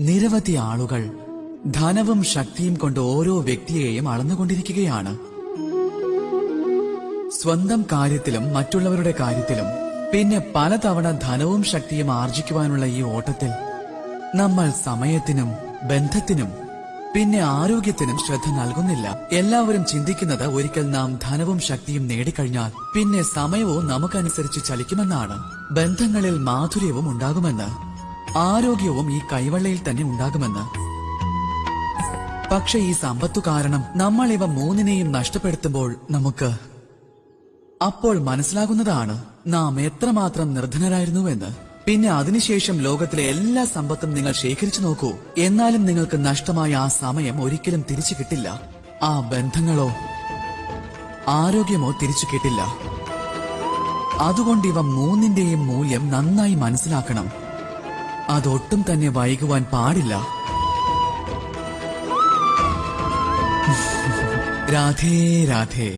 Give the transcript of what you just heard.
നിരവധി ആളുകൾ ധനവും ശക്തിയും കൊണ്ട് ഓരോ വ്യക്തിയെയും അളന്നുകൊണ്ടിരിക്കുകയാണ്. സ്വന്തം കാര്യത്തിലും മറ്റുള്ളവരുടെ കാര്യത്തിലും, പിന്നെ പലതവണ ധനവും ശക്തിയും ആർജിക്കുവാനുള്ള ഈ ഓട്ടത്തിൽ നമ്മൾ സമയത്തിനും ബന്ധത്തിനും പിന്നെ ആരോഗ്യത്തിനും ശ്രദ്ധ നൽകുന്നില്ല. എല്ലാവരും ചിന്തിക്കുന്നത് ഒരിക്കൽ നാം ധനവും ശക്തിയും നേടിക്കഴിഞ്ഞാൽ പിന്നെ സമയവും നമുക്കനുസരിച്ച് ചലിക്കുമെന്നാണ്. ബന്ധങ്ങളിൽ മാധുര്യവും ഉണ്ടാകുമെന്ന്, ആരോഗ്യവും ഈ കൈവെള്ളയിൽ തന്നെ ഉണ്ടാകുമെന്ന്. പക്ഷെ ഈ സമ്പത്തു കാരണം നമ്മൾ ഇവ മൂന്നിനെയും നഷ്ടപ്പെടുത്തുമ്പോൾ നമുക്ക് അപ്പോൾ മനസ്സിലാകുന്നതാണ് നാം എത്രമാത്രം നിർധനരായിരുന്നുവെന്ന്. പിന്നെ അതിനുശേഷം ലോകത്തിലെ എല്ലാ സമ്പത്തും നിങ്ങൾ ശേഖരിച്ചു നോക്കൂ, എന്നാലും നിങ്ങൾക്ക് നഷ്ടമായ ആ സമയം ഒരിക്കലും തിരിച്ചു കിട്ടില്ല. ആ ബന്ധങ്ങളോ ആരോഗ്യമോ തിരിച്ചു കിട്ടില്ല. അതുകൊണ്ട് ഇവ മൂന്നിന്റെയും മൂല്യം നന്നായി മനസ്സിലാക്കണം. അതൊട്ടും തന്നെ വൈകുവാൻ പാടില്ല. രാധേ രാധേ.